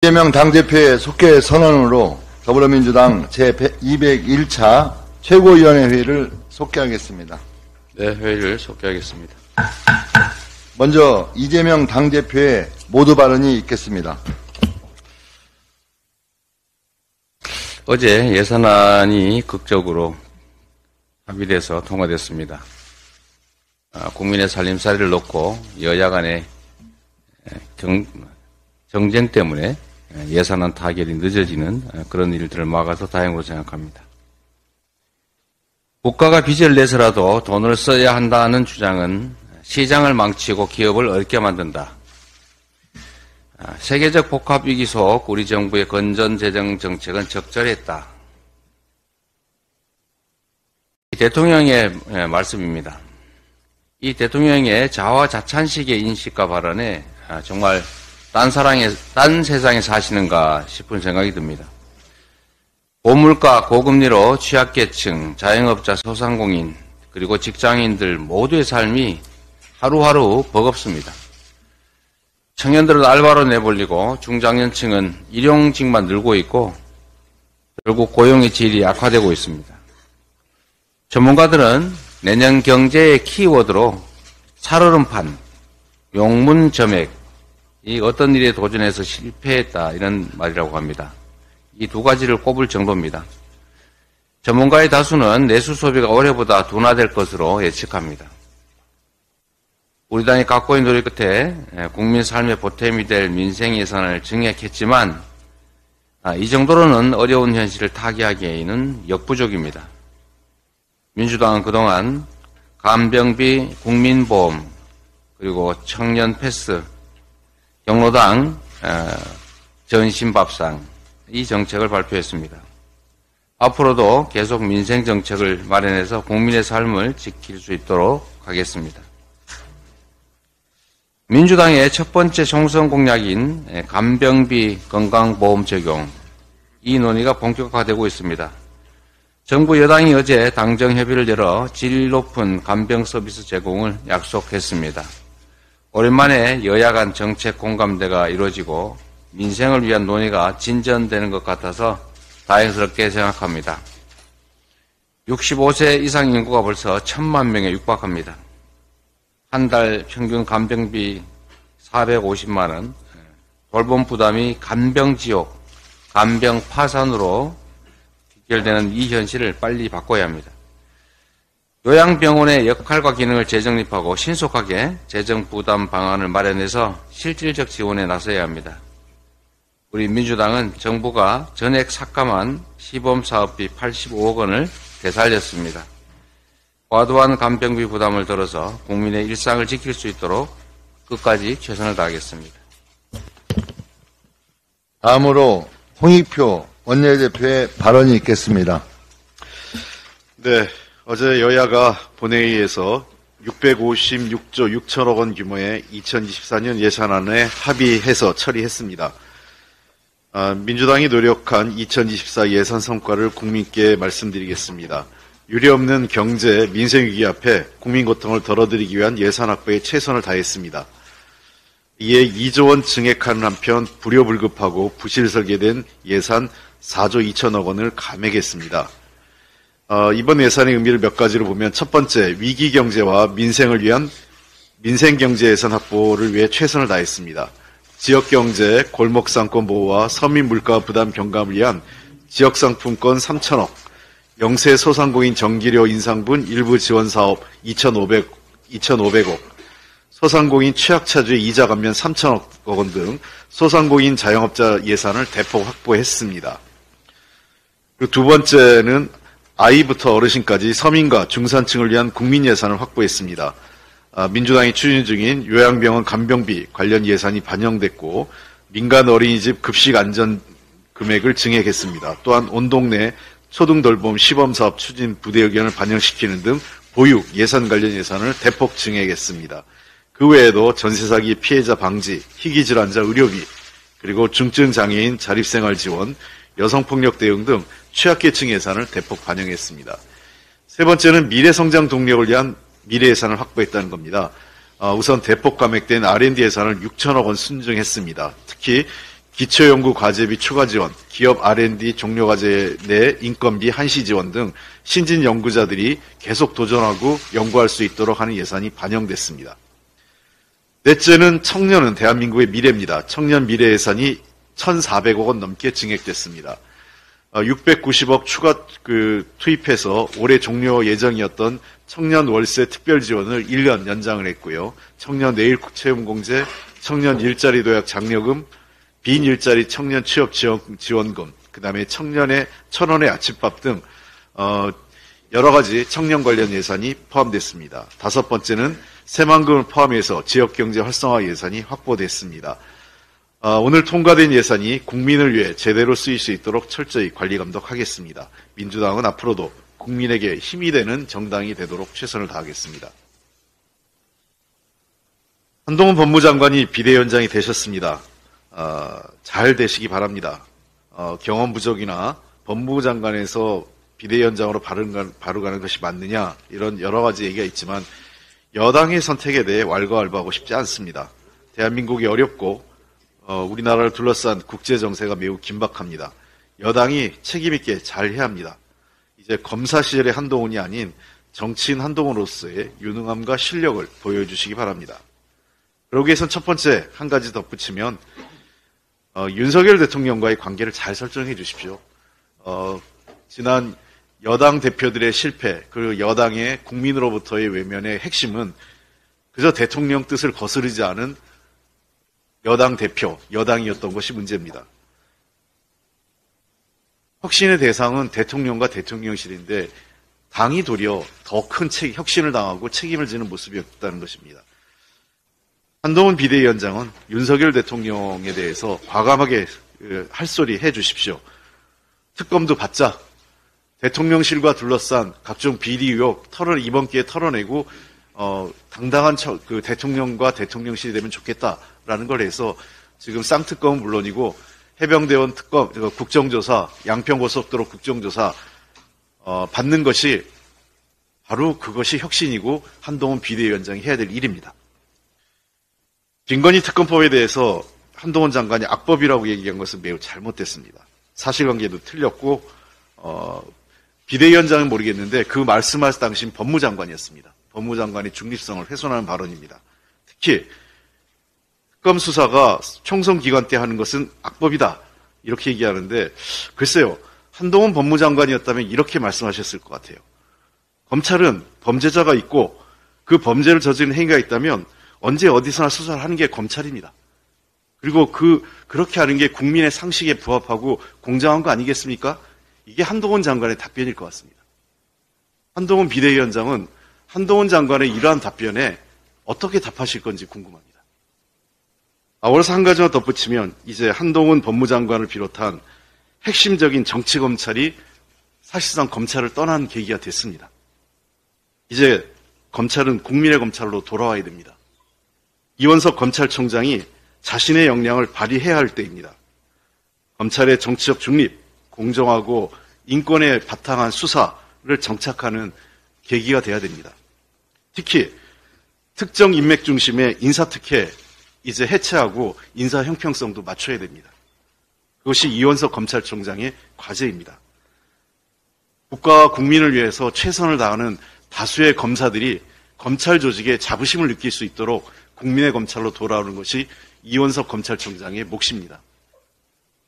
이재명 당대표의 속개 선언으로 더불어민주당 제201차 최고위원회 회의를 속개하겠습니다. 네, 회의를 속개하겠습니다. 먼저 이재명 당대표의 모두 발언이 있겠습니다. 어제 예산안이 극적으로 합의돼서 통과됐습니다. 국민의 살림살이를 놓고 여야 간의 정쟁 때문에 예산안 타결이 늦어지는 그런 일들을 막아서 다행으로 생각합니다. 국가가 빚을 내서라도 돈을 써야 한다는 주장은 시장을 망치고 기업을 어렵게 만든다. 세계적 복합 위기 속 우리 정부의 건전 재정 정책은 적절했다. 대통령의 말씀입니다. 이 대통령의 자화자찬식의 인식과 발언에 정말 딴 세상에 사시는가 싶은 생각이 듭니다. 고물가, 고금리로 취약계층, 자영업자, 소상공인, 그리고 직장인들 모두의 삶이 하루하루 버겁습니다. 청년들은 알바로 내몰리고 중장년층은 일용직만 늘고 있고 결국 고용의 질이 악화되고 있습니다. 전문가들은 내년 경제의 키워드로 살얼음판, 용문점액, 이 어떤 일에 도전해서 실패했다 이런 말이라고 합니다. 이 두 가지를 꼽을 정도입니다. 전문가의 다수는 내수 소비가 올해보다 둔화될 것으로 예측합니다. 우리 당이 각고의 노력 끝에 국민 삶의 보탬이 될 민생 예산을 증액했지만 이 정도로는 어려운 현실을 타개하기에는 역부족입니다. 민주당은 그동안 간병비, 국민보험, 그리고 청년 패스, 경로당 전신밥상 이 정책을 발표했습니다. 앞으로도 계속 민생 정책을 마련해서 국민의 삶을 지킬 수 있도록 하겠습니다. 민주당의 첫 번째 총선 공약인 간병비 건강보험 적용, 이 논의가 본격화되고 있습니다. 정부 여당이 어제 당정 협의를 열어 질 높은 간병 서비스 제공을 약속했습니다. 오랜만에 여야 간 정책 공감대가 이루어지고 민생을 위한 논의가 진전되는 것 같아서 다행스럽게 생각합니다. 65세 이상 인구가 벌써 1,000만 명에 육박합니다. 한 달 평균 간병비 450만 원, 돌봄 부담이 간병지옥, 간병 파산으로 귀결되는 이 현실을 빨리 바꿔야 합니다. 요양병원의 역할과 기능을 재정립하고 신속하게 재정부담 방안을 마련해서 실질적 지원에 나서야 합니다. 우리 민주당은 정부가 전액 삭감한 시범사업비 85억 원을 되살렸습니다. 과도한 간병비 부담을 덜어서 국민의 일상을 지킬 수 있도록 끝까지 최선을 다하겠습니다. 다음으로 홍익표 원내대표의 발언이 있겠습니다. 네, 어제 여야가 본회의에서 656조 6천억 원 규모의 2024년 예산안에 합의해서 처리했습니다. 민주당이 노력한 2024 예산 성과를 국민께 말씀드리겠습니다. 유례없는 경제, 민생위기 앞에 국민 고통을 덜어드리기 위한 예산 확보에 최선을 다했습니다. 이에 2조 원 증액하는 한편 불효불급하고 부실 설계된 예산 4조 2천억 원을 감액했습니다. 이번 예산의 의미를 몇 가지로 보면 첫 번째, 위기 경제와 민생을 위한 민생경제 예산 확보를 위해 최선을 다했습니다. 지역경제, 골목상권 보호와 서민 물가 부담 경감을 위한 지역상품권 3천억, 영세 소상공인 전기료 인상분 일부 지원 사업 2,500억, 소상공인 취약차주의 이자 감면 3천억 원 등 소상공인 자영업자 예산을 대폭 확보했습니다. 그리고 두 번째는 아이부터 어르신까지 서민과 중산층을 위한 국민 예산을 확보했습니다. 민주당이 추진 중인 요양병원 간병비 관련 예산이 반영됐고 민간 어린이집 급식 안전 금액을 증액했습니다. 또한 온 동네 초등돌봄 시범사업 추진 부대 의견을 반영시키는 등 보육 예산 관련 예산을 대폭 증액했습니다. 그 외에도 전세사기 피해자 방지, 희귀질환자 의료비, 그리고 중증장애인 자립생활 지원, 여성폭력 대응 등 취약계층 예산을 대폭 반영했습니다. 세 번째는 미래성장 동력을 위한 미래 예산을 확보했다는 겁니다. 우선 대폭 감액된 R&D 예산을 6천억 원 순증했습니다. 특히 기초연구 과제비 추가 지원, 기업 R&D 종료 과제 내 인건비 한시 지원 등 신진 연구자들이 계속 도전하고 연구할 수 있도록 하는 예산이 반영됐습니다. 넷째는 청년은 대한민국의 미래입니다. 청년 미래 예산이 1,400억 원 넘게 증액됐습니다. 690억 추가 투입해서 올해 종료 예정이었던 청년 월세 특별 지원을 1년 연장을 했고요. 청년 내일 체험 공제, 청년 일자리 도약 장려금, 빈 일자리 청년 취업 지원금, 그다음에 청년의 1,000원의 아침밥 등 여러 가지 청년 관련 예산이 포함됐습니다. 다섯 번째는 새만금을 포함해서 지역경제 활성화 예산이 확보됐습니다. 오늘 통과된 예산이 국민을 위해 제대로 쓰일 수 있도록 철저히 관리 감독하겠습니다. 민주당은 앞으로도 국민에게 힘이 되는 정당이 되도록 최선을 다하겠습니다. 한동훈 법무장관이 비대위원장이 되셨습니다. 잘 되시기 바랍니다. 경험 부족이나 법무부 장관에서 비대위원장으로 바로 가는 것이 맞느냐 이런 여러 가지 얘기가 있지만 여당의 선택에 대해 왈가왈부하고 싶지 않습니다. 대한민국이 어렵고 우리나라를 둘러싼 국제 정세가 매우 긴박합니다. 여당이 책임 있게 잘 해야 합니다. 이제 검사 시절의 한동훈이 아닌 정치인 한동훈으로서의 유능함과 실력을 보여주시기 바랍니다. 그러기 위해선 첫 번째 한 가지 덧붙이면 윤석열 대통령과의 관계를 잘 설정해 주십시오. 지난 여당 대표들의 실패, 그 여당의 국민으로부터의 외면의 핵심은 그저 대통령 뜻을 거스르지 않은 여당 대표, 여당이었던 것이 문제입니다. 혁신의 대상은 대통령과 대통령실인데 당이 도리어 더 큰 혁신을 당하고 책임을 지는 모습이었다는 것입니다. 한동훈 비대위원장은 윤석열 대통령에 대해서 과감하게 할 소리 해 주십시오. 특검도 받자. 대통령실과 둘러싼 각종 비리 의혹 이번 기회에 털어내고 당당한 대통령과 대통령실이 되면 좋겠다라는 걸 해서 지금 쌍특검은 물론이고 해병대원 특검, 국정조사, 양평고속도로 국정조사 받는 것이 바로 그것이 혁신이고 한동훈 비대위원장이 해야 될 일입니다. 김건희 특검법에 대해서 한동훈 장관이 악법이라고 얘기한 것은 매우 잘못됐습니다. 사실관계도 틀렸고 비대위원장은 모르겠는데 그 말씀할 당시는 법무장관이었습니다. 법무장관이 중립성을 훼손하는 발언입니다. 특히 특검 수사가 총선 기간 때 하는 것은 악법이다 이렇게 얘기하는데 글쎄요. 한동훈 법무장관이었다면 이렇게 말씀하셨을 것 같아요. 검찰은 범죄자가 있고 그 범죄를 저지른 행위가 있다면 언제 어디서나 수사를 하는 게 검찰입니다. 그리고 그렇게 하는 게 국민의 상식에 부합하고 공정한 거 아니겠습니까? 이게 한동훈 장관의 답변일 것 같습니다. 한동훈 비대위원장은 한동훈 장관의 이러한 답변에 어떻게 답하실 건지 궁금합니다. 아울러서 한 가지만 덧붙이면 이제 한동훈 법무장관을 비롯한 핵심적인 정치검찰이 사실상 검찰을 떠난 계기가 됐습니다. 이제 검찰은 국민의 검찰로 돌아와야 됩니다. 이원석 검찰총장이 자신의 역량을 발휘해야 할 때입니다. 검찰의 정치적 중립, 공정하고 인권에 바탕한 수사를 정착하는 계기가 돼야 됩니다. 특히 특정 인맥 중심의 인사특혜 이제 해체하고 인사 형평성도 맞춰야 됩니다. 그것이 이원석 검찰총장의 과제입니다. 국가와 국민을 위해서 최선을 다하는 다수의 검사들이 검찰 조직에 자부심을 느낄 수 있도록 국민의 검찰로 돌아오는 것이 이원석 검찰총장의 몫입니다.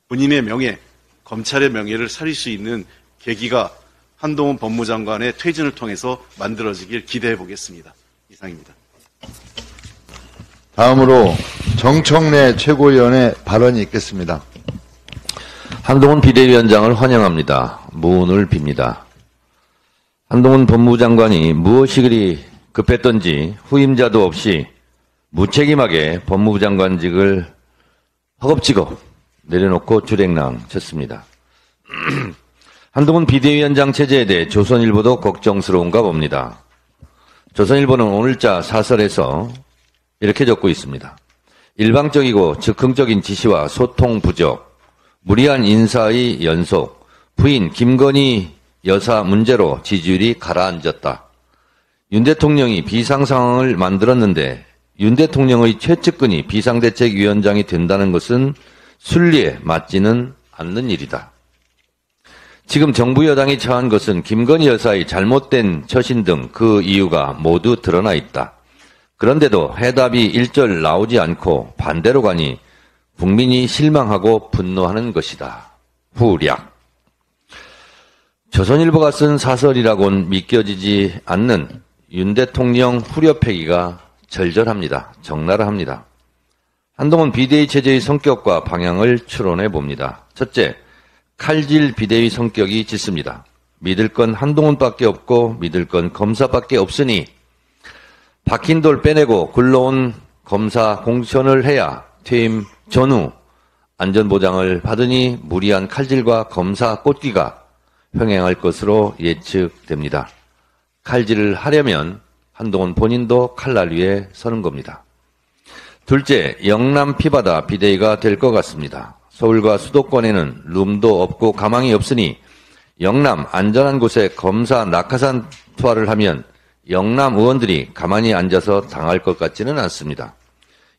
본인의 명예, 검찰의 명예를 살릴 수 있는 계기가 한동훈 법무장관의 퇴진을 통해서 만들어지길 기대해 보겠습니다. 이상입니다. 다음으로 정청래 최고위원의 발언이 있겠습니다. 한동훈 비대위원장을 환영합니다. 무운을 빕니다. 한동훈 법무장관이 무엇이 그리 급했던지 후임자도 없이 무책임하게 법무부 장관직을 허겁지겁 내려놓고 주랭랑 쳤습니다. 한동훈 비대위원장 체제에 대해 조선일보도 걱정스러운가 봅니다. 조선일보는 오늘자 사설에서 이렇게 적고 있습니다. 일방적이고 즉흥적인 지시와 소통 부족, 무리한 인사의 연속, 부인 김건희 여사 문제로 지지율이 가라앉았다. 윤 대통령이 비상상황을 만들었는데 윤 대통령의 최측근이 비상대책위원장이 된다는 것은 순리에 맞지는 않는 일이다. 지금 정부 여당이 처한 것은 김건희 여사의 잘못된 처신 등 그 이유가 모두 드러나 있다. 그런데도 해답이 일절 나오지 않고 반대로 가니 국민이 실망하고 분노하는 것이다. 후략. 조선일보가 쓴 사설이라고는 믿겨지지 않는 윤 대통령 후려패기가 절절합니다. 적나라합니다. 한동훈 비대위 체제의 성격과 방향을 추론해 봅니다. 첫째, 칼질 비대위 성격이 짙습니다. 믿을 건 한동훈밖에 없고 믿을 건 검사밖에 없으니 박힌 돌 빼내고 굴러온 검사 공천을 해야 퇴임 전후 안전보장을 받으니 무리한 칼질과 검사 꽂기가 흥행할 것으로 예측됩니다. 칼질을 하려면 한동훈 본인도 칼날 위에 서는 겁니다. 둘째, 영남 피바다 비대위가 될 것 같습니다. 서울과 수도권에는 룸도 없고 가망이 없으니 영남 안전한 곳에 검사 낙하산 투하를 하면 영남 의원들이 가만히 앉아서 당할 것 같지는 않습니다.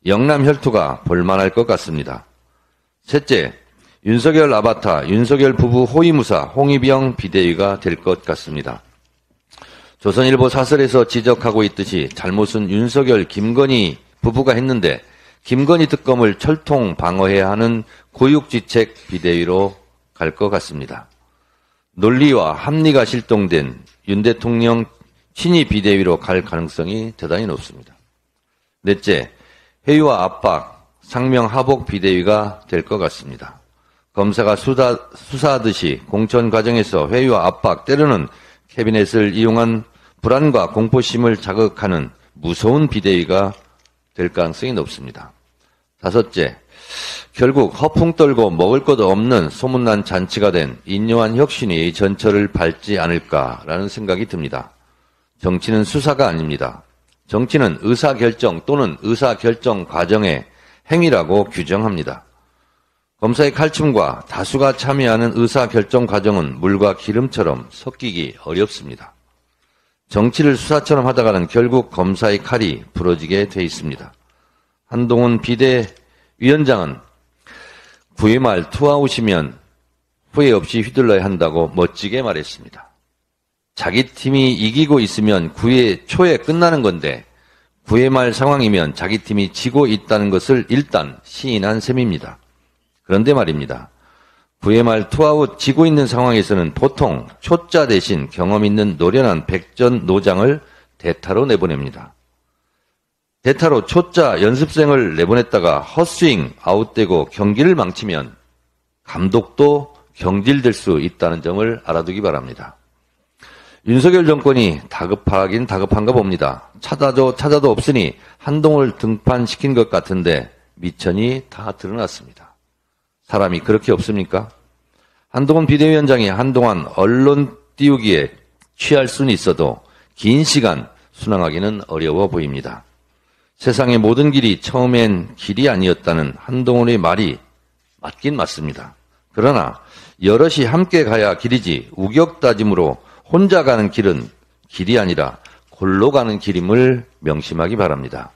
영남 혈투가 볼만할 것 같습니다. 셋째, 윤석열 아바타, 윤석열 부부 호위무사 홍위병 비대위가 될 것 같습니다. 조선일보 사설에서 지적하고 있듯이 잘못은 윤석열, 김건희 부부가 했는데 김건희 특검을 철통 방어해야 하는 고육지책 비대위로 갈 것 같습니다. 논리와 합리가 실종된 윤 대통령 친위 비대위로 갈 가능성이 대단히 높습니다. 넷째, 회유와 압박, 상명 하복 비대위가 될 것 같습니다. 검사가 수사하듯이 공천 과정에서 회유와 압박, 때로는 캐비넷을 이용한 불안과 공포심을 자극하는 무서운 비대위가 될 가능성이 높습니다. 다섯째, 결국 허풍 떨고 먹을 것 없는 소문난 잔치가 된 인요한 혁신위의 전철을 밟지 않을까라는 생각이 듭니다. 정치는 수사가 아닙니다. 정치는 의사결정 또는 의사결정 과정의 행위라고 규정합니다. 검사의 칼춤과 다수가 참여하는 의사결정 과정은 물과 기름처럼 섞이기 어렵습니다. 정치를 수사처럼 하다가는 결국 검사의 칼이 부러지게 돼 있습니다. 한동훈 비대위원장은 9회 말 투아웃이면 후회 없이 휘둘러야 한다고 멋지게 말했습니다. 자기 팀이 이기고 있으면 9회 초에 끝나는 건데 9회 말 상황이면 자기 팀이 지고 있다는 것을 일단 시인한 셈입니다. 그런데 말입니다. 9회 말 투아웃 지고 있는 상황에서는 보통 초짜 대신 경험 있는 노련한 백전 노장을 대타로 내보냅니다. 대타로 초짜 연습생을 내보냈다가 헛스윙 아웃되고 경기를 망치면 감독도 경질될 수 있다는 점을 알아두기 바랍니다. 윤석열 정권이 다급하긴 다급한가 봅니다. 찾아도 없으니 한동훈을 등판시킨 것 같은데 미천이 다 드러났습니다. 사람이 그렇게 없습니까? 한동훈 비대위원장이 한동안 언론 띄우기에 취할 수는 있어도 긴 시간 순항하기는 어려워 보입니다. 세상의 모든 길이 처음엔 길이 아니었다는 한동훈의 말이 맞긴 맞습니다. 그러나 여럿이 함께 가야 길이지 우격다짐으로 혼자 가는 길은 길이 아니라 골로 가는 길임을 명심하기 바랍니다.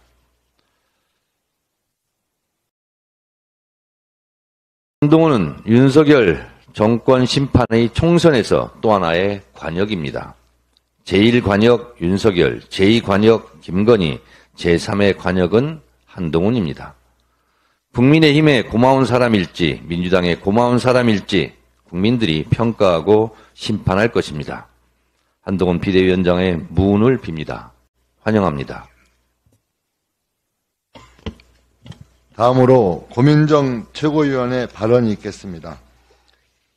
한동훈은 윤석열 정권 심판의 총선에서 또 하나의 관역입니다. 제1관역 윤석열, 제2관역 김건희, 제3의 관역은 한동훈입니다. 국민의힘의 고마운 사람일지 민주당의 고마운 사람일지 국민들이 평가하고 심판할 것입니다. 한동훈 비대위원장의 무운을 빕니다. 환영합니다. 다음으로 고민정 최고위원의 발언이 있겠습니다.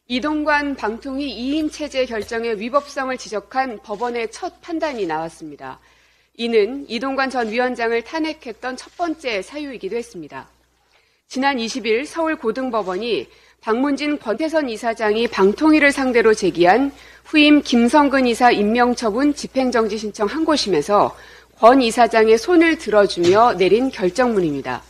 이동관 방통위 2인 체제 결정의 위법성을 지적한 법원의 첫 판단이 나왔습니다. 이는 이동관 전 위원장을 탄핵했던 첫 번째 사유이기도 했습니다. 지난 20일 서울고등법원이 박문진 권태선 이사장이 방통위를 상대로 제기한 후임 김성근 이사 임명처분 집행정지 신청 항고심에서 권 이사장의 손을 들어주며 내린 결정문입니다.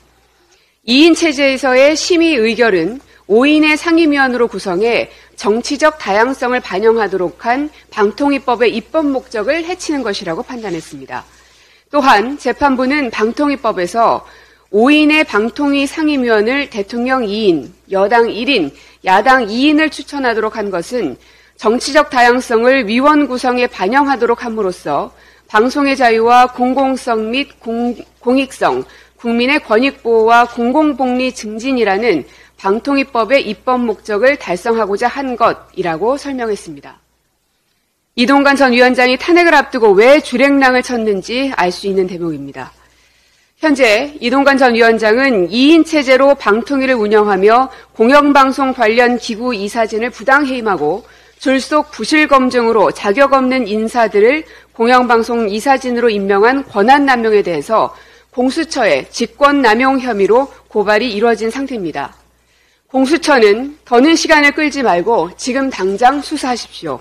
2인 체제에서의 심의 의결은 5인의 상임위원으로 구성해 정치적 다양성을 반영하도록 한 방통위법의 입법 목적을 해치는 것이라고 판단했습니다. 또한 재판부는 방통위법에서 5인의 방통위 상임위원을 대통령 2인, 여당 1인, 야당 2인을 추천하도록 한 것은 정치적 다양성을 위원 구성에 반영하도록 함으로써 방송의 자유와 공공성 및 공익성, 국민의 권익보호와 공공복리 증진이라는 방통위법의 입법 목적을 달성하고자 한 것이라고 설명했습니다. 이동관 전 위원장이 탄핵을 앞두고 왜 주랭랑을 쳤는지 알 수 있는 대목입니다. 현재 이동관 전 위원장은 2인 체제로 방통위를 운영하며 공영방송 관련 기구 이사진을 부당 해임하고 졸속 부실 검증으로 자격 없는 인사들을 공영방송 이사진으로 임명한 권한남용에 대해서 공수처에 직권남용 혐의로 고발이 이루어진 상태입니다. 공수처는 더는 시간을 끌지 말고 지금 당장 수사하십시오.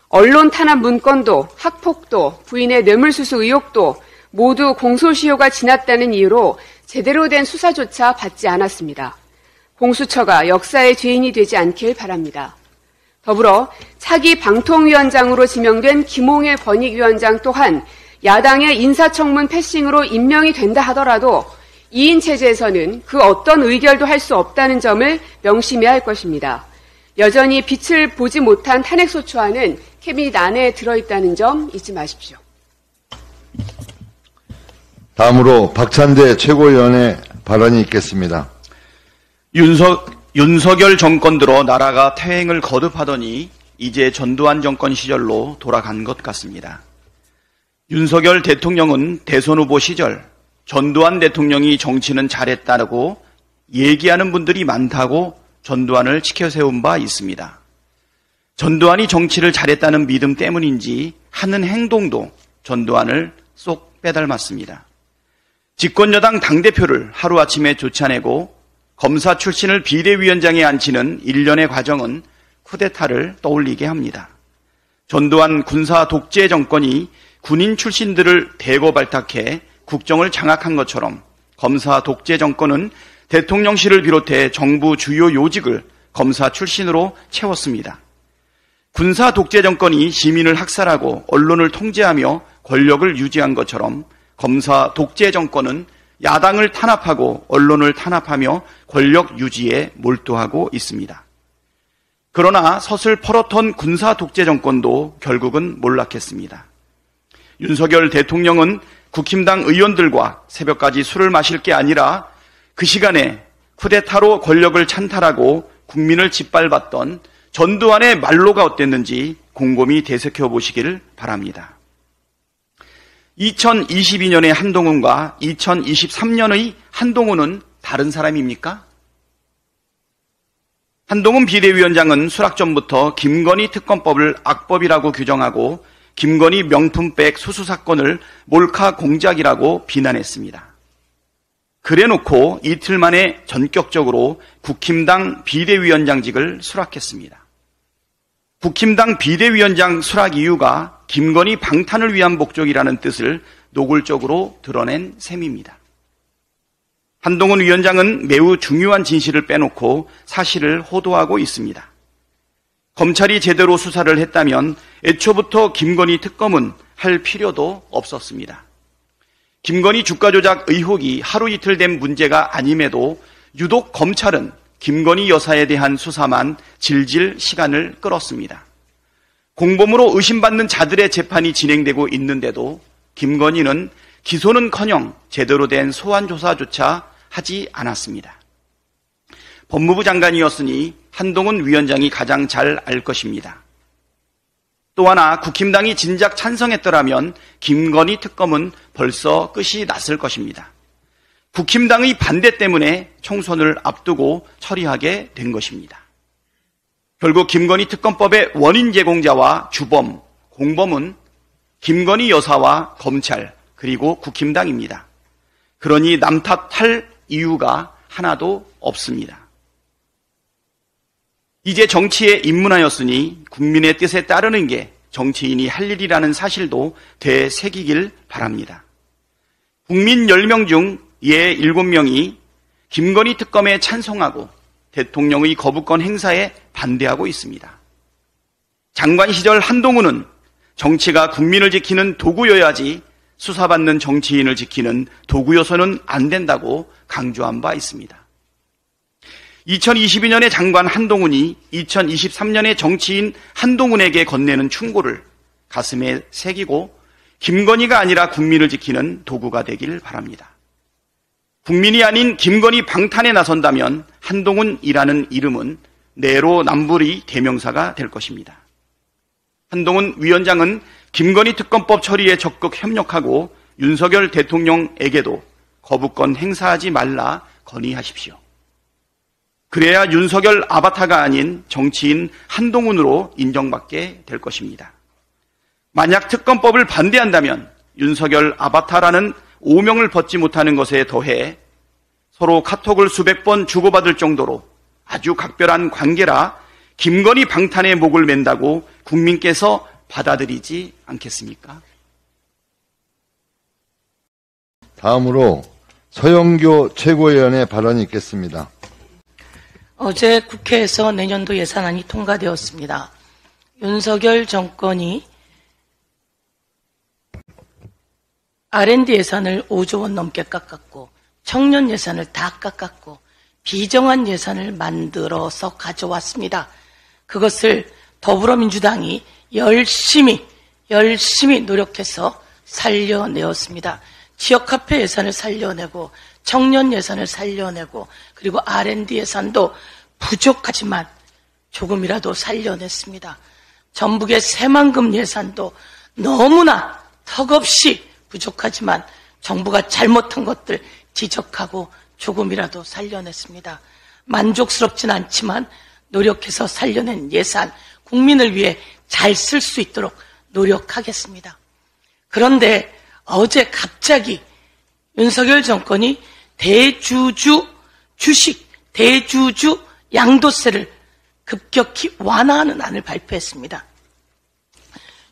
언론 탄압 문건도 학폭도 부인의 뇌물수수 의혹도 모두 공소시효가 지났다는 이유로 제대로 된 수사조차 받지 않았습니다. 공수처가 역사의 죄인이 되지 않길 바랍니다. 더불어 차기 방통위원장으로 지명된 김홍일 권익위원장 또한 야당의 인사청문 패싱으로 임명이 된다 하더라도 2인 체제에서는 그 어떤 의결도 할 수 없다는 점을 명심해야 할 것입니다. 여전히 빛을 보지 못한 탄핵소추안은 캐비닛 안에 들어있다는 점 잊지 마십시오. 다음으로 박찬대 최고위원의 발언이 있겠습니다. 윤석열 정권 들어 나라가 퇴행을 거듭하더니 이제 전두환 정권 시절로 돌아간 것 같습니다. 윤석열 대통령은 대선 후보 시절 전두환 대통령이 정치는 잘했다고 얘기하는 분들이 많다고 전두환을 치켜세운 바 있습니다. 전두환이 정치를 잘했다는 믿음 때문인지 하는 행동도 전두환을 쏙 빼닮았습니다. 집권여당 당대표를 하루아침에 쫓아내고 검사 출신을 비대위원장에 앉히는 일련의 과정은 쿠데타를 떠올리게 합니다. 전두환 군사 독재 정권이 군인 출신들을 대거 발탁해 국정을 장악한 것처럼 검사 독재 정권은 대통령실을 비롯해 정부 주요 요직을 검사 출신으로 채웠습니다. 군사 독재 정권이 시민을 학살하고 언론을 통제하며 권력을 유지한 것처럼 검사 독재 정권은 야당을 탄압하고 언론을 탄압하며 권력 유지에 몰두하고 있습니다. 그러나 서슬 펄었던 군사 독재 정권도 결국은 몰락했습니다. 윤석열 대통령은 국힘당 의원들과 새벽까지 술을 마실 게 아니라 그 시간에 쿠데타로 권력을 찬탈하고 국민을 짓밟았던 전두환의 말로가 어땠는지 곰곰이 되새겨 보시길 바랍니다. 2022년의 한동훈과 2023년의 한동훈은 다른 사람입니까? 한동훈 비대위원장은 수락전부터 김건희 특검법을 악법이라고 규정하고 김건희 명품백 수수 사건을 몰카 공작이라고 비난했습니다. 그래놓고 이틀 만에 전격적으로 국힘당 비대위원장직을 수락했습니다. 국힘당 비대위원장 수락 이유가 김건희 방탄을 위한 목적이라는 뜻을 노골적으로 드러낸 셈입니다. 한동훈 위원장은 매우 중요한 진실을 빼놓고 사실을 호도하고 있습니다. 검찰이 제대로 수사를 했다면 애초부터 김건희 특검은 할 필요도 없었습니다. 김건희 주가 조작 의혹이 하루 이틀 된 문제가 아님에도 유독 검찰은 김건희 여사에 대한 수사만 질질 시간을 끌었습니다. 공범으로 의심받는 자들의 재판이 진행되고 있는데도 김건희는 기소는커녕 제대로 된 소환 조사조차 하지 않았습니다. 법무부 장관이었으니 한동훈 위원장이 가장 잘 알 것입니다. 또 하나 국힘당이 진작 찬성했더라면 김건희 특검은 벌써 끝이 났을 것입니다. 국힘당의 반대 때문에 총선을 앞두고 처리하게 된 것입니다. 결국 김건희 특검법의 원인 제공자와 주범, 공범은 김건희 여사와 검찰 그리고 국힘당입니다. 그러니 남 탓할 이유가 하나도 없습니다. 이제 정치에 입문하였으니 국민의 뜻에 따르는 게 정치인이 할 일이라는 사실도 되새기길 바랍니다. 국민 10명 중 7명이 김건희 특검에 찬성하고 대통령의 거부권 행사에 반대하고 있습니다. 장관 시절 한동훈은 정치가 국민을 지키는 도구여야지 수사받는 정치인을 지키는 도구여서는 안 된다고 강조한 바 있습니다. 2022년에 장관 한동훈이 2023년에 정치인 한동훈에게 건네는 충고를 가슴에 새기고 김건희가 아니라 국민을 지키는 도구가 되길 바랍니다. 국민이 아닌 김건희 방탄에 나선다면 한동훈이라는 이름은 내로남불의 대명사가 될 것입니다. 한동훈 위원장은 김건희 특검법 처리에 적극 협력하고 윤석열 대통령에게도 거부권 행사하지 말라 건의하십시오. 그래야 윤석열 아바타가 아닌 정치인 한동훈으로 인정받게 될 것입니다. 만약 특검법을 반대한다면 윤석열 아바타라는 오명을 벗지 못하는 것에 더해 서로 카톡을 수백 번 주고받을 정도로 아주 각별한 관계라 김건희 방탄의 목을 맨다고 국민께서 받아들이지 않겠습니까? 다음으로 서영교 최고위원의 발언이 있겠습니다. 어제 국회에서 내년도 예산안이 통과되었습니다. 윤석열 정권이 R&D 예산을 5조 원 넘게 깎았고 청년 예산을 다 깎았고 비정한 예산을 만들어서 가져왔습니다. 그것을 더불어민주당이 열심히 노력해서 살려내었습니다. 지역화폐 예산을 살려내고 청년 예산을 살려내고 그리고 R&D 예산도 부족하지만 조금이라도 살려냈습니다. 전북의 새만금 예산도 너무나 턱없이 부족하지만 정부가 잘못한 것들 지적하고 조금이라도 살려냈습니다. 만족스럽진 않지만 노력해서 살려낸 예산, 국민을 위해 잘 쓸 수 있도록 노력하겠습니다. 그런데 어제 갑자기 윤석열 정권이 대주주 주식, 대주주 양도세를 급격히 완화하는 안을 발표했습니다.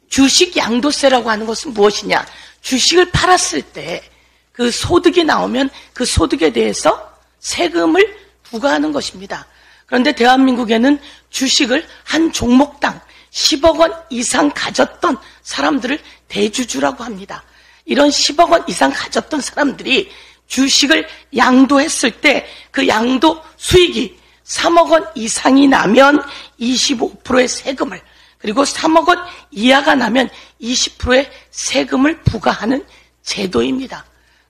주식 양도세라고 하는 것은 무엇이냐? 주식을 팔았을 때 그 소득이 나오면 그 소득에 대해서 세금을 부과하는 것입니다. 그런데 대한민국에는 주식을 한 종목당 10억 원 이상 가졌던 사람들을 대주주라고 합니다. 이런 10억 원 이상 가졌던 사람들이 주식을 양도했을 때 그 양도 수익이 3억 원 이상이 나면 25%의 세금을, 그리고 3억 원 이하가 나면 20%의 세금을 부과하는 제도입니다.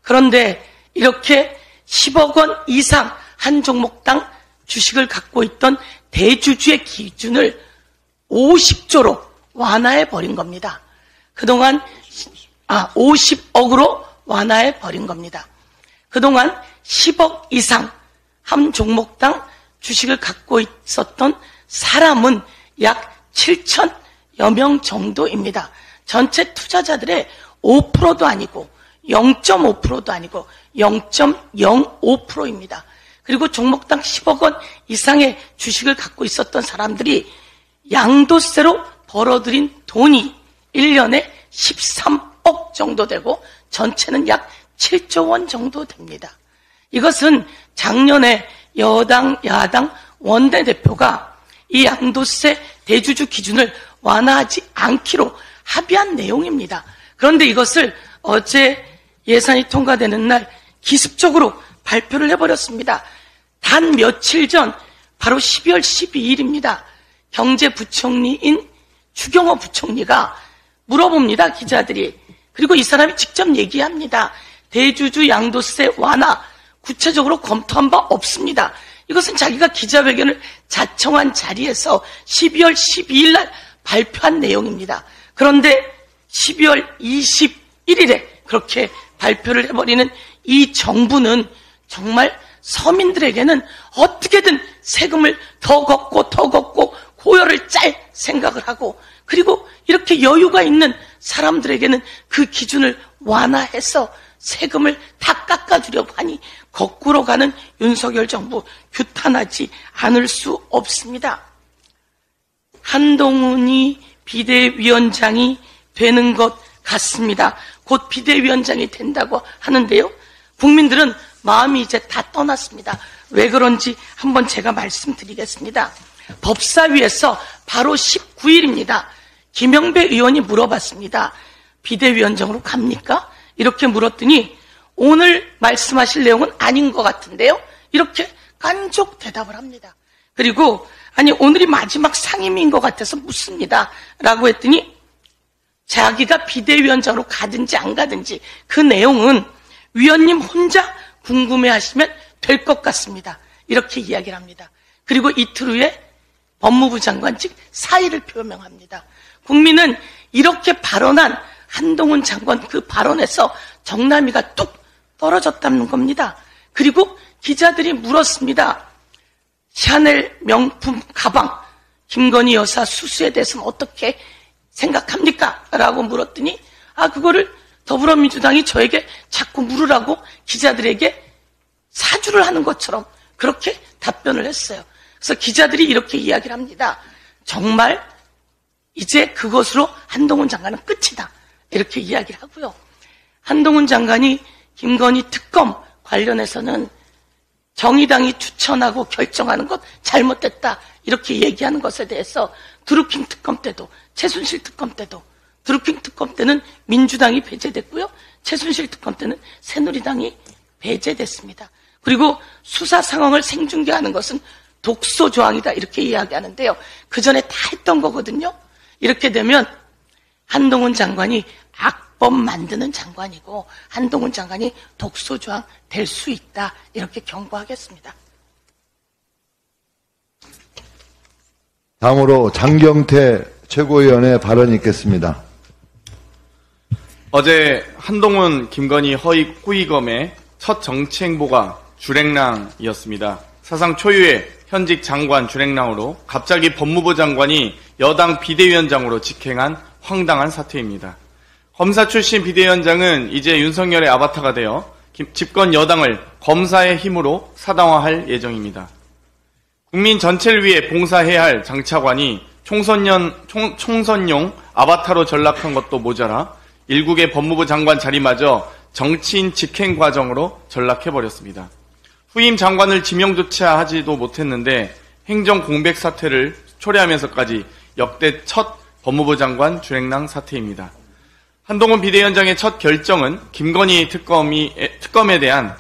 그런데 이렇게 10억 원 이상 한 종목당 주식을 갖고 있던 대주주의 기준을 50조로 완화해 버린 겁니다. 그동안 50억으로 완화해 버린 겁니다. 그동안 10억 이상 한 종목당 주식을 갖고 있었던 사람은 약 7천여 명 정도입니다. 전체 투자자들의 5%도 아니고 0.5%도 아니고 0.05%입니다. 그리고 종목당 10억 원 이상의 주식을 갖고 있었던 사람들이 양도세로 벌어들인 돈이 1년에 13억 정도 되고 전체는 약 7조 원 정도 됩니다. 이것은 작년에 여당, 야당 원내대표가 이 양도세 대주주 기준을 완화하지 않기로 합의한 내용입니다. 그런데 이것을 어제 예산이 통과되는 날 기습적으로 발표를 해버렸습니다. 단 며칠 전 바로 12월 12일입니다. 경제부총리인 추경호 부총리가 물어봅니다. 기자들이. 그리고 이 사람이 직접 얘기합니다. 대주주 양도세 완화 구체적으로 검토한 바 없습니다. 이것은 자기가 기자회견을 자청한 자리에서 12월 12일 날 발표한 내용입니다. 그런데 12월 21일에 그렇게 발표를 해버리는 이 정부는 정말 서민들에게는 어떻게든 세금을 더 걷고 고열을 짤 생각을 하고, 그리고 이렇게 여유가 있는 사람들에게는 그 기준을 완화해서 세금을 다 깎아주려고 하니 거꾸로 가는 윤석열 정부 규탄하지 않을 수 없습니다. 한동훈이 비대위원장이 되는 것 같습니다. 곧 비대위원장이 된다고 하는데요. 국민들은 마음이 이제 다 떠났습니다. 왜 그런지 한번 제가 말씀드리겠습니다. 법사위에서 바로 19일입니다. 김영배 의원이 물어봤습니다. 비대위원장으로 갑니까? 이렇게 물었더니 오늘 말씀하실 내용은 아닌 것 같은데요? 이렇게 깐족 대답을 합니다. 그리고 아니 오늘이 마지막 상임인 것 같아서 묻습니다. 라고 했더니 자기가 비대위원장으로 가든지 안 가든지 그 내용은 위원님 혼자 궁금해하시면 될 것 같습니다. 이렇게 이야기를 합니다. 그리고 이틀 후에 법무부 장관 즉 사의를 표명합니다. 국민은 이렇게 발언한 한동훈 장관 그 발언에서 정남이가 뚝 떨어졌다는 겁니다. 그리고 기자들이 물었습니다. 샤넬 명품 가방 김건희 여사 수수에 대해서는 어떻게 생각합니까? 라고 물었더니 그거를 더불어민주당이 저에게 자꾸 물으라고 기자들에게 사주를 하는 것처럼 그렇게 답변을 했어요. 그래서 기자들이 이렇게 이야기를 합니다. 정말 이제 그것으로 한동훈 장관은 끝이다. 이렇게 이야기를 하고요. 한동훈 장관이 김건희 특검 관련해서는 정의당이 추천하고 결정하는 것 잘못됐다. 이렇게 얘기하는 것에 대해서 드루킹 특검 때도 최순실 특검 때도 드루킹 특검 때는 민주당이 배제됐고요. 최순실 특검 때는 새누리당이 배제됐습니다. 그리고 수사 상황을 생중계하는 것은 독소 조항이다. 이렇게 이야기하는데요. 그 전에 다 했던 거거든요. 이렇게 되면 한동훈 장관이 악법 만드는 장관이고 한동훈 장관이 독소 조항 될 수 있다. 이렇게 경고하겠습니다. 다음으로 장경태 최고위원의 발언이 있겠습니다. 어제 한동훈, 김건희 허위 후이검의 첫 정치 행보가 주랭랑이었습니다. 사상 초유의 현직 장관 주랭랑으로 갑자기 법무부 장관이 여당 비대위원장으로 직행한 황당한 사태입니다. 검사 출신 비대위원장은 이제 윤석열의 아바타가 되어 집권 여당을 검사의 힘으로 사당화할 예정입니다. 국민 전체를 위해 봉사해야 할 장차관이 총선용 아바타로 전락한 것도 모자라 일국의 법무부 장관 자리마저 정치인 직행 과정으로 전락해버렸습니다. 후임 장관을 지명조차 하지도 못했는데 행정 공백 사태를 초래하면서까지 역대 첫 법무부 장관 주랭랑 사태입니다. 한동훈 비대위원장의 첫 결정은 김건희 특검에 대한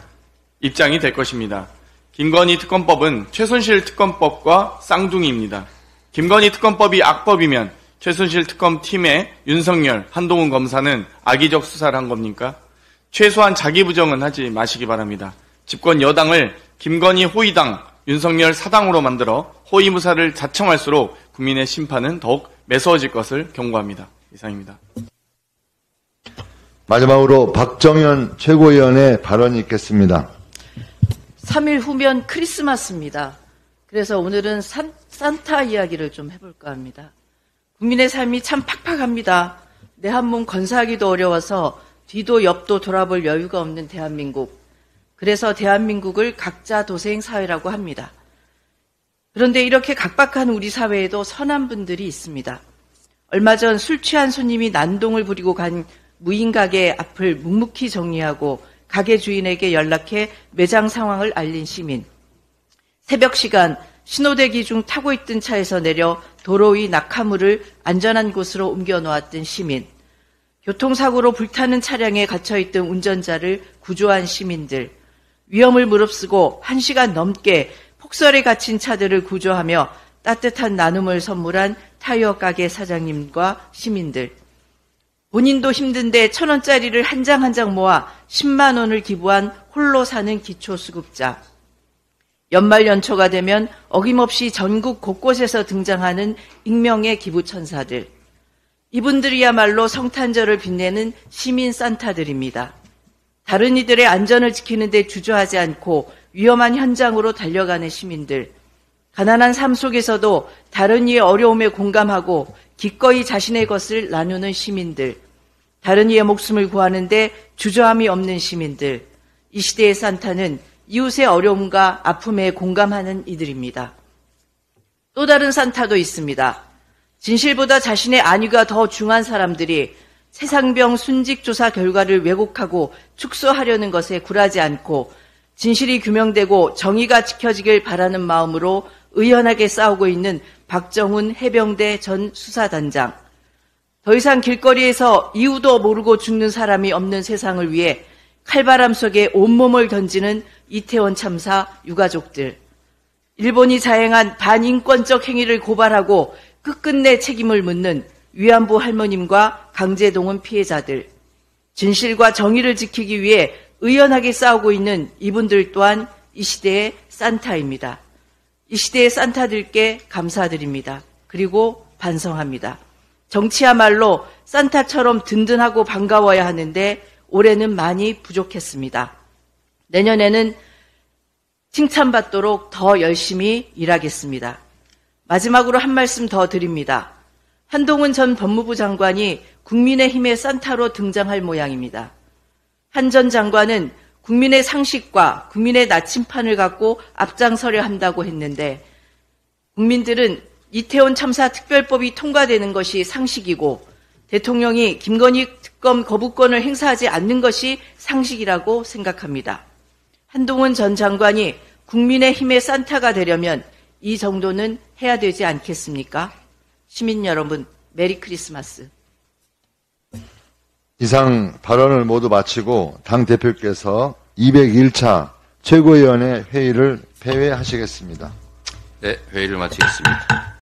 입장이 될 것입니다. 김건희 특검법은 최순실 특검법과 쌍둥이입니다. 김건희 특검법이 악법이면 최순실 특검팀의 윤석열, 한동훈 검사는 악의적 수사를 한 겁니까? 최소한 자기 부정은 하지 마시기 바랍니다. 집권 여당을 김건희 호위당, 윤석열 사당으로 만들어 호위무사를 자청할수록 국민의 심판은 더욱 매서워질 것을 경고합니다. 이상입니다. 마지막으로 박정현 최고위원의 발언이 있겠습니다. 3일 후면 크리스마스입니다. 그래서 오늘은 산타 이야기를 좀 해볼까 합니다. 국민의 삶이 참 팍팍합니다. 내 한 몸 건사하기도 어려워서 뒤도 옆도 돌아볼 여유가 없는 대한민국. 그래서 대한민국을 각자 도생 사회라고 합니다. 그런데 이렇게 각박한 우리 사회에도 선한 분들이 있습니다. 얼마 전 술 취한 손님이 난동을 부리고 간 무인 가게 앞을 묵묵히 정리하고 가게 주인에게 연락해 매장 상황을 알린 시민. 새벽 시간 신호대기 중 타고 있던 차에서 내려 도로 위 낙하물을 안전한 곳으로 옮겨 놓았던 시민. 교통사고로 불타는 차량에 갇혀있던 운전자를 구조한 시민들. 위험을 무릅쓰고 1시간 넘게 폭설에 갇힌 차들을 구조하며 따뜻한 나눔을 선물한 타이어 가게 사장님과 시민들. 본인도 힘든데 1,000원짜리를 한 장 한 장 모아 10만 원을 기부한 홀로 사는 기초수급자. 연말 연초가 되면 어김없이 전국 곳곳에서 등장하는 익명의 기부천사들. 이분들이야말로 성탄절을 빛내는 시민 산타들입니다. 다른 이들의 안전을 지키는 데 주저하지 않고 위험한 현장으로 달려가는 시민들. 가난한 삶 속에서도 다른 이의 어려움에 공감하고 기꺼이 자신의 것을 나누는 시민들. 다른 이의 목숨을 구하는데 주저함이 없는 시민들. 이 시대의 산타는 이웃의 어려움과 아픔에 공감하는 이들입니다. 또 다른 산타도 있습니다. 진실보다 자신의 안위가 더 중요한 사람들이 세상병 순직조사 결과를 왜곡하고 축소하려는 것에 굴하지 않고 진실이 규명되고 정의가 지켜지길 바라는 마음으로 의연하게 싸우고 있는 박정훈 해병대 전 수사단장. 더 이상 길거리에서 이유도 모르고 죽는 사람이 없는 세상을 위해 칼바람 속에 온몸을 던지는 이태원 참사 유가족들, 일본이 자행한 반인권적 행위를 고발하고 끝끝내 책임을 묻는 위안부 할머님과 강제동원 피해자들, 진실과 정의를 지키기 위해 의연하게 싸우고 있는 이분들 또한 이 시대의 산타입니다. 이 시대의 산타들께 감사드립니다. 그리고 반성합니다. 정치야말로 산타처럼 든든하고 반가워야 하는데 올해는 많이 부족했습니다. 내년에는 칭찬받도록 더 열심히 일하겠습니다. 마지막으로 한 말씀 더 드립니다. 한동훈 전 법무부 장관이 국민의힘의 산타로 등장할 모양입니다. 한 전 장관은 국민의 상식과 국민의 나침판을 갖고 앞장서려 한다고 했는데 국민들은 이태원 참사 특별법이 통과되는 것이 상식이고 대통령이 김건희 특검 거부권을 행사하지 않는 것이 상식이라고 생각합니다. 한동훈 전 장관이 국민의힘의 산타가 되려면 이 정도는 해야 되지 않겠습니까? 시민 여러분, 메리 크리스마스. 이상 발언을 모두 마치고 당 대표께서 201차 최고위원회 회의를 폐회하시겠습니다. 네, 회의를 마치겠습니다.